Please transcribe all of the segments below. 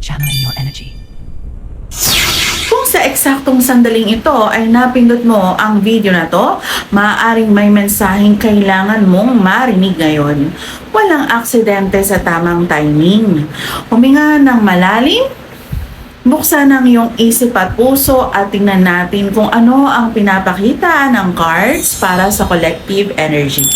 channeling your energy. Kung sa eksaktong sandaling ito ay napindot mo ang video na to, maaaring may mensaheng kailangan mong marinig ngayon. Walang aksidente sa tamang timing. Huminga ng malalim, buksan ang iyong isip at puso at tingnan natin kung ano ang pinapakita ng cards para sa collective energy.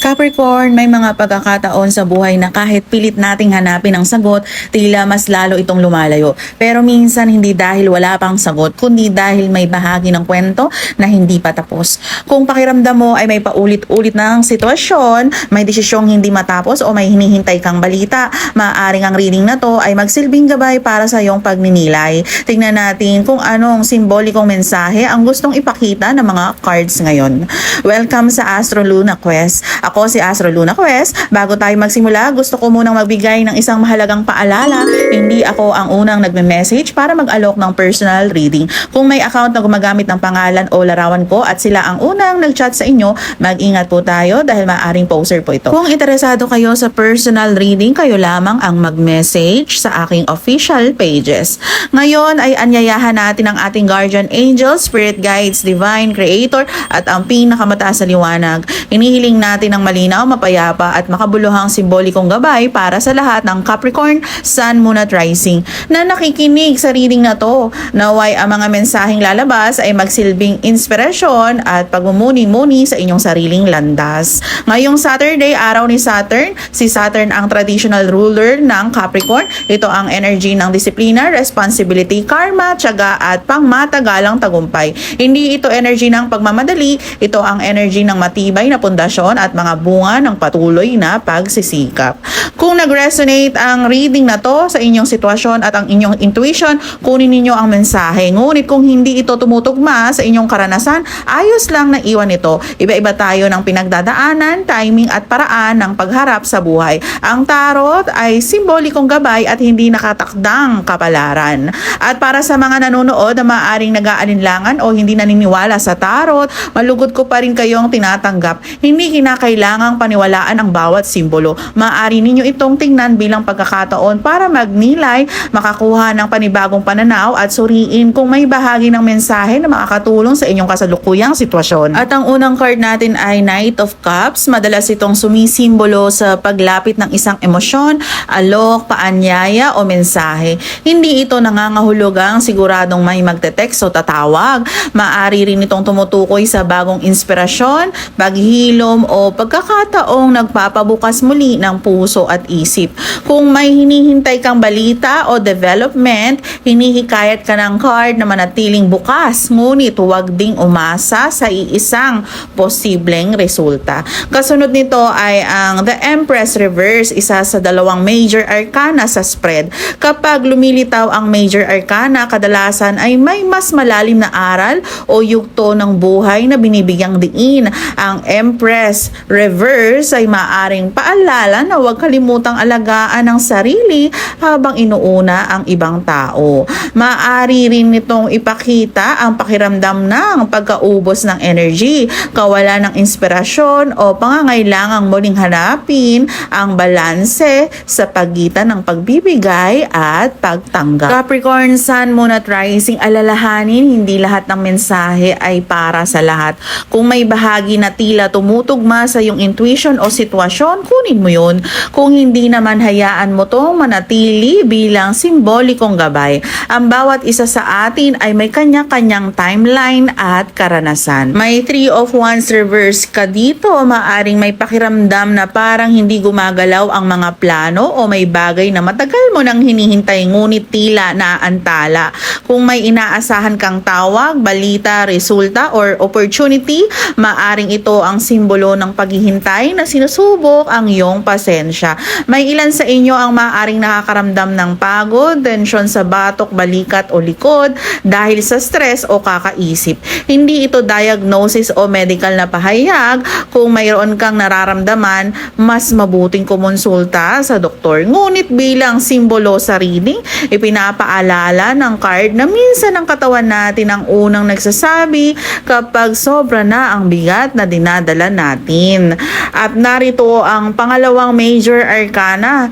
Capricorn, may mga pagkakataon sa buhay na kahit pilit nating hanapin ang sagot, tila mas lalo itong lumalayo. Pero minsan hindi dahil wala pang sagot, kundi dahil may bahagi ng kwento na hindi pa tapos. Kung pakiramdam mo ay may paulit-ulit ng sitwasyon, may desisyong hindi matapos o may hinihintay kang balita, maaaring ang reading na to ay magsilbing gabay para sa iyong pagninilay. Tingnan natin kung anong simbolikong mensahe ang gustong ipakita ng mga cards ngayon. Welcome sa Astro Luna Quest. Ako si Astro Luna Quest. Bago tayo magsimula, gusto ko munang magbigay ng isang mahalagang paalala. Hindi ako ang unang nagme-message para mag-alok ng personal reading. Kung may account na gumagamit ng pangalan o larawan ko at sila ang unang nag-chat sa inyo, mag-ingat po tayo dahil maaaring poser po ito. Kung interesado kayo sa personal reading, kayo lamang ang mag-message sa aking official pages. Ngayon ay anyayahan natin ang ating guardian angels, spirit guides, divine creator at ang pinakamataas sa liwanag. Inihiling natin ang malinaw, mapayapa at makabuluhang simbolikong gabay para sa lahat ng Capricorn, Sun, Moon at Rising na nakikinig sa reading na to. Naway ang mga mensaheng lalabas ay magsilbing inspirasyon at pagmumuni-muni sa inyong sariling landas. Ngayong Saturday, araw ni Saturn, si Saturn ang traditional ruler ng Capricorn. Ito ang energy ng disiplina, responsibility, karma, tiyaga at pangmatagalang tagumpay. Hindi ito energy ng pagmamadali, ito ang energy ng matibay na pundasyon at mga bunga ng patuloy na pagsisikap. Kung nag-resonate ang reading na to sa inyong sitwasyon at ang inyong intuition, kunin ninyo ang mensahe. Ngunit kung hindi ito tumutugma sa inyong karanasan, ayos lang na iwan ito. Iba-iba tayo ng pinagdadaanan, timing at paraan ng pagharap sa buhay. Ang tarot ay simbolikong gabay at hindi nakatakdang kapalaran. At para sa mga nanonood na maaaring nag-aalinlangan o hindi naniniwala sa tarot, malugod ko pa rin kayong tinatanggap. Hindi kinakailangang paniwalaan ang bawat simbolo. Maaari ninyo itong tingnan bilang pagkakataon para magnilay, makakuha ng panibagong pananaw at suriin kung may bahagi ng mensahe na makakatulong sa inyong kasalukuyang sitwasyon. At ang unang card natin ay Knight of Cups. Madalas itong sumisimbolo sa paglapit ng isang emosyon, alok, paanyaya o mensahe. Hindi ito nangangahulugang siguradong may magte-text o tatawag. Maaari rin itong tumutukoy sa bagong inspirasyon, paghilom o pagkakataong nagpapabukas muli ng puso at isip. Kung may hinihintay kang balita o development, hinihikayat ka ng card na manatiling bukas, ngunit huwag ding umasa sa iisang posibleng resulta. Kasunod nito ay ang The Empress Reverse, isa sa dalawang major arcana sa spread. Kapag lumilitaw ang major arcana, kadalasan ay may mas malalim na aral o yugto ng buhay na binibigyang diin. Ang Empress Reverse ay maaring paalala na huwag kalimutang alagaan ang sarili habang inuuna ang ibang tao. Maaari rin nitong ipakita ang pakiramdam ng pagkaubos ng energy, kawalan ng inspirasyon o pangangailangang muling hanapin ang balanse sa pagitan ng pagbibigay at pagtanggap. Capricorn, Sun, Moon at Rising, alalahanin hindi lahat ng mensahe ay para sa lahat. Kung may bahagi na tila tumutugma sa iyong intuition o sitwasyon, kunin mo yun. Kung hindi naman, hayaan mo tong manatili bilang simbolikong gabay. Ang bawat isa sa atin ay may kanya-kanyang timeline at karanasan. May 3 of Wands reverse ka dito, maaring may pakiramdam na parang hindi gumagalaw ang mga plano o may bagay na matagal mo nang hinihintay ngunit tila naantala. Kung may inaasahan kang tawag, balita, resulta or opportunity, maaring ito ang simbolo ng paghihintay na sinusubok ang iyong pasensya. May ilan sa inyo ang maaaring nakakaramdam ng pagod, tensyon sa batok, balikat o likod dahil sa stress o kakaisip. Hindi ito diagnosis o medical na pahayag. Kung mayroon kang nararamdaman, mas mabuting kumonsulta sa doktor. Ngunit bilang simbolo sa reading, ipinapaalala ng card na minsan ang katawan natin ang unang nagsasabi kapag sobra na ang bigat na dinadala natin. din. At narito ang pangalawang major arcana,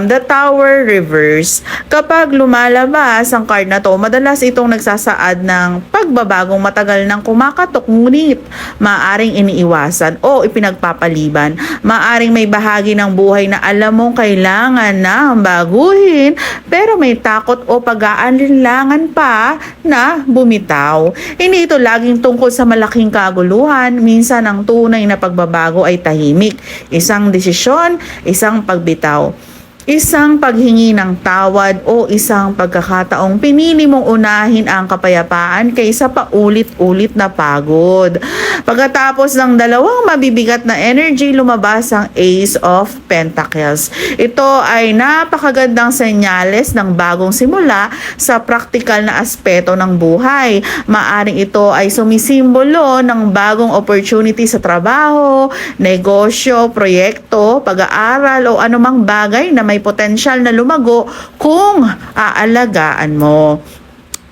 the Tower Reverse. Kapag lumalabas ang card na to, madalas itong nagsasaad ng pagbabagong matagal nang kumakatok ngunit maaring iniiwasan o ipinagpapaliban. Maaring may bahagi ng buhay na alam mong kailangan na baguhin pero may takot o pag-aalinlangan pa na bumitaw. Hindi ito laging tungkol sa malaking kaguluhan. Minsan ang tunay na pagbabago ay tahimik. Isang desisyon, isang pagbitaw. Isang paghingi ng tawad o isang pagkakataong pinili mong unahin ang kapayapaan kaysa paulit-ulit na pagod. Pagkatapos ng dalawang mabibigat na energy, lumabas ang Ace of Pentacles. Ito ay napakagandang senyales ng bagong simula sa praktikal na aspeto ng buhay. Maaring ito ay sumisimbolo ng bagong opportunity sa trabaho, negosyo, proyekto, pag-aaral o anumang bagay na may potensyal na lumago kung aalagaan mo.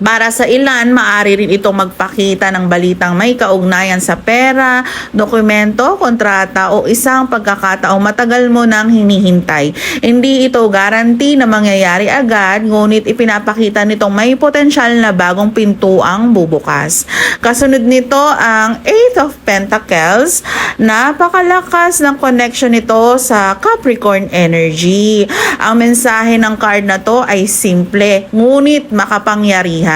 Para sa ilan, maaari rin itong magpakita ng balitang may kaugnayan sa pera, dokumento, kontrata o isang pagkakataong matagal mo nang hinihintay. Hindi ito guarantee na mangyayari agad, ngunit ipinapakita nitong may potensyal na bagong pintuang bubukas. Kasunod nito ang Eight of Pentacles. Napakalakas ng connection nito sa Capricorn energy. Ang mensahe ng card na to ay simple, ngunit makapangyarihan.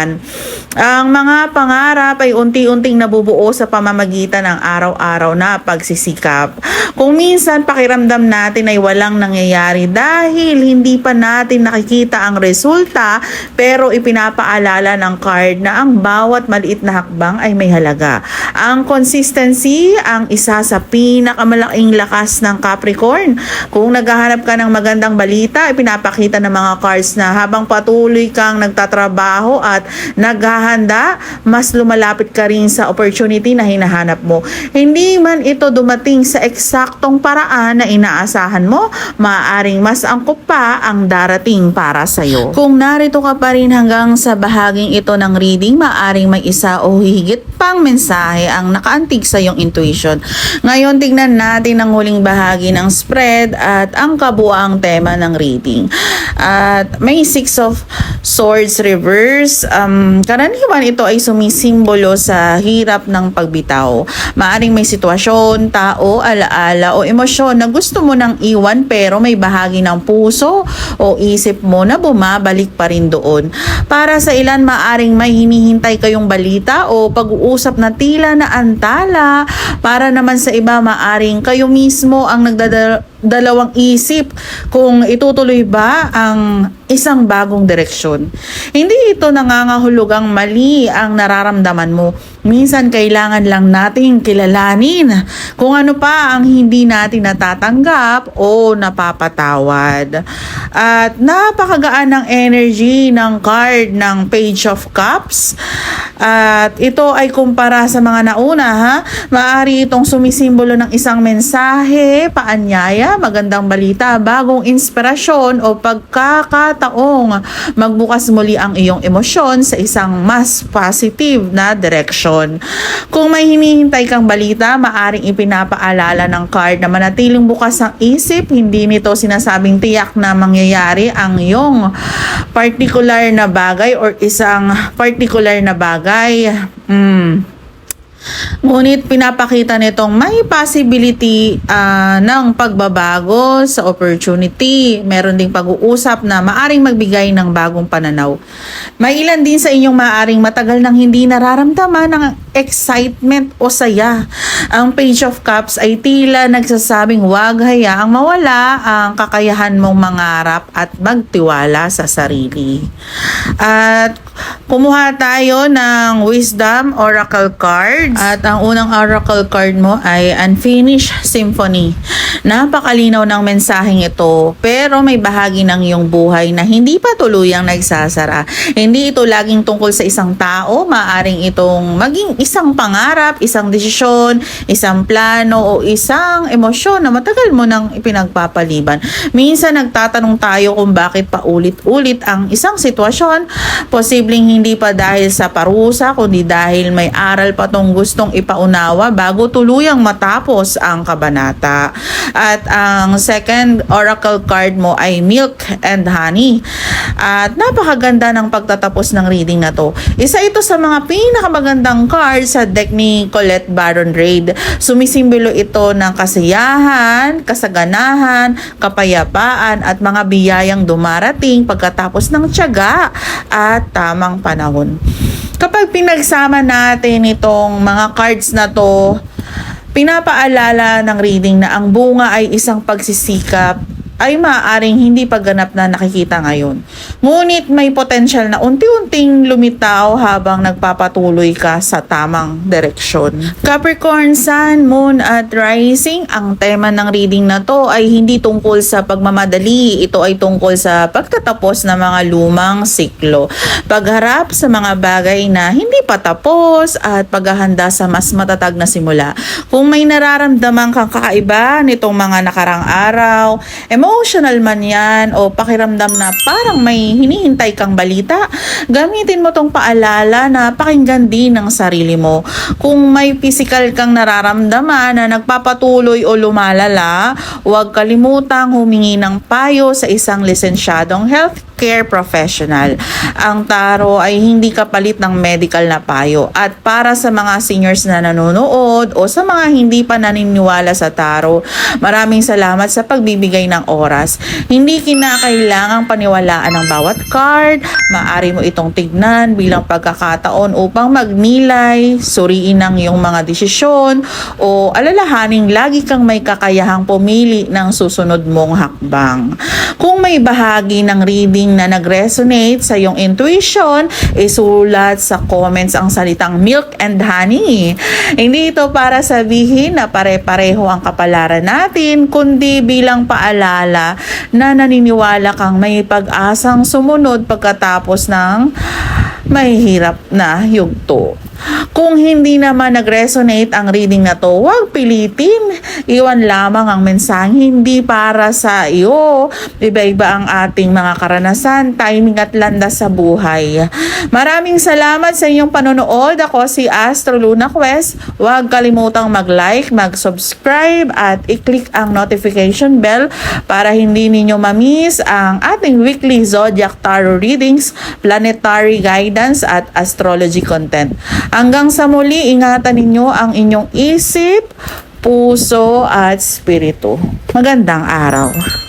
Ang mga pangarap ay unti-unting nabubuo sa pamamagitan ng araw-araw na pagsisikap. Kung minsan pakiramdam natin ay walang nangyayari dahil hindi pa natin nakikita ang resulta, pero ipinapaalala ng card na ang bawat maliit na hakbang ay may halaga. Ang consistency ang isa sa pinakamalaking lakas ng Capricorn. Kung naghahanap ka ng magandang balita, ipinapakita ng mga cards na habang patuloy kang nagtatrabaho at naghahanda, mas lumalapit ka rin sa opportunity na hinahanap mo. Hindi man ito dumating sa eksaktong paraan na inaasahan mo, maaaring mas angkop pa ang darating para sa'yo. Kung narito ka pa rin hanggang sa bahaging ito ng reading, maaaring may isa o higit pang mensahe ang nakaantig sa iyong intuition. Ngayon, tignan natin ang huling bahagi ng spread at ang kabuuang tema ng reading. At may Six of Swords reverse. Karaniwan ito ay sumisimbolo sa hirap ng pagbitaw. Maaring may sitwasyon, tao, alaala o emosyon na gusto mo nang iwan pero may bahagi ng puso o isip mo na bumabalik pa rin doon. Para sa ilan, maaring may hinihintay kayong balita o pag-uusap na tila na antala. Para naman sa iba, maaring kayo mismo ang nagdadalawang isip kung itutuloy ba ang isang bagong direksyon. Hindi ito nangangahulugang mali ang nararamdaman mo. Minsan kailangan lang nating kilalanin kung ano pa ang hindi natin natatanggap o napapatawad. At napakagaan ng energy ng card ng Page of Cups. At ito ay kumpara sa mga nauna, ha? Maaari itong sumisimbolo ng isang mensahe, paanyaya, magandang balita, bagong inspirasyon o pagkakataong magbukas muli ang iyong emosyon sa isang mas positive na direksyon. Kung may hinihintay kang balita, maaring ipinapaalala ng card na manatiling bukas ang isip. Hindi nito sinasabing tiyak na mangyayari ang iyong particular na bagay or isang particular na bagay. Ngunit pinapakita nitong may possibility ng pagbabago sa opportunity. Meron ding pag-uusap na maaring magbigay ng bagong pananaw. May ilan din sa inyong maaring matagal nang hindi nararamdaman ng excitement o saya. Ang Page of Cups ay tila nagsasabing huwag hayaang mawala ang kakayahan mong mangarap at magtiwala sa sarili. At kumuha tayo ng Wisdom Oracle cards. At ang unang Oracle card mo ay Unfinished Symphony. Napakalinaw ng mensaheng ito, pero may bahagi ng iyong buhay na hindi pa tuluyang nagsasara. Hindi ito laging tungkol sa isang tao, maaring itong maging isang pangarap, isang desisyon, isang plano o isang emosyon na matagal mo nang ipinagpapaliban. Minsan nagtatanong tayo kung bakit paulit-ulit ang isang sitwasyon. Posibleng hindi pa dahil sa parusa, kundi dahil may aral pa tong gustong ipaunawa bago tuluyang matapos ang kabanata. At ang second oracle card mo ay Milk and Honey. At napakaganda ng pagtatapos ng reading na to. Isa ito sa mga pinakamagandang cards sa deck ni Colette Baron Reid. Sumisimbolo ito ng kasiyahan, kasaganahan, kapayapaan at mga biyayang dumarating pagkatapos ng tiyaga at tamang panahon. Kapag pinagsama natin itong mga cards na to, pinapaalala ng reading na ang bunga ay isang pagsisikap ay maaaring hindi pagganap na nakikita ngayon. Ngunit may potensyal na unti-unting lumitaw habang nagpapatuloy ka sa tamang direksyon. Capricorn, Sun, Moon at Rising, ang tema ng reading na to ay hindi tungkol sa pagmamadali. Ito ay tungkol sa pagtatapos ng mga lumang siklo. Pagharap sa mga bagay na hindi pa tapos at paghahanda sa mas matatag na simula. Kung may nararamdaman kang kakaiba nitong mga nakarang araw, emotional man yan o pakiramdam na parang may hinihintay kang balita, gamitin mo tong paalala na pakinggan din ng sarili mo. Kung may physical kang nararamdaman na nagpapatuloy o lumalala, huwag kalimutang humingi ng payo sa isang lisensyadong healthcare professional. Ang taro ay hindi kapalit ng medical na payo. At para sa mga seniors na nanonood o sa mga hindi pa naniniwala sa taro, maraming salamat sa pagbibigay ng oras. Hindi kinakailangang paniwalaan ang bawat card. Maaari mo itong tignan bilang pagkakataon upang magnilay, suriin ang iyong mga desisyon o alalahaning lagi kang may kakayahang pumili ng susunod mong hakbang. Kung may bahagi ng reading na nag-resonate sa iyong intuition, isulat sa comments ang salitang Milk and Honey. Hindi ito para sabihin na pare-pareho ang kapalaran natin, kundi bilang paalala na naniniwala kang may pag-asang sumunod pagkatapos ng mahihirap na yugto. Kung hindi naman nag-resonate ang reading na to, huwag pilitin. Iwan lamang ang mensahe hindi para sa iyo. Iba-iba ang ating mga karanasan, timing at landas sa buhay. Maraming salamat sa inyong panonood. Ako si Astro Luna Quest. Huwag kalimutang mag-like, mag-subscribe at i-click ang notification bell para hindi ninyo ma-miss ang ating weekly zodiac tarot readings, planetary guidance at astrology content. Hanggang sa muli, ingatan ninyo ang inyong isip, puso at spirito. Magandang araw.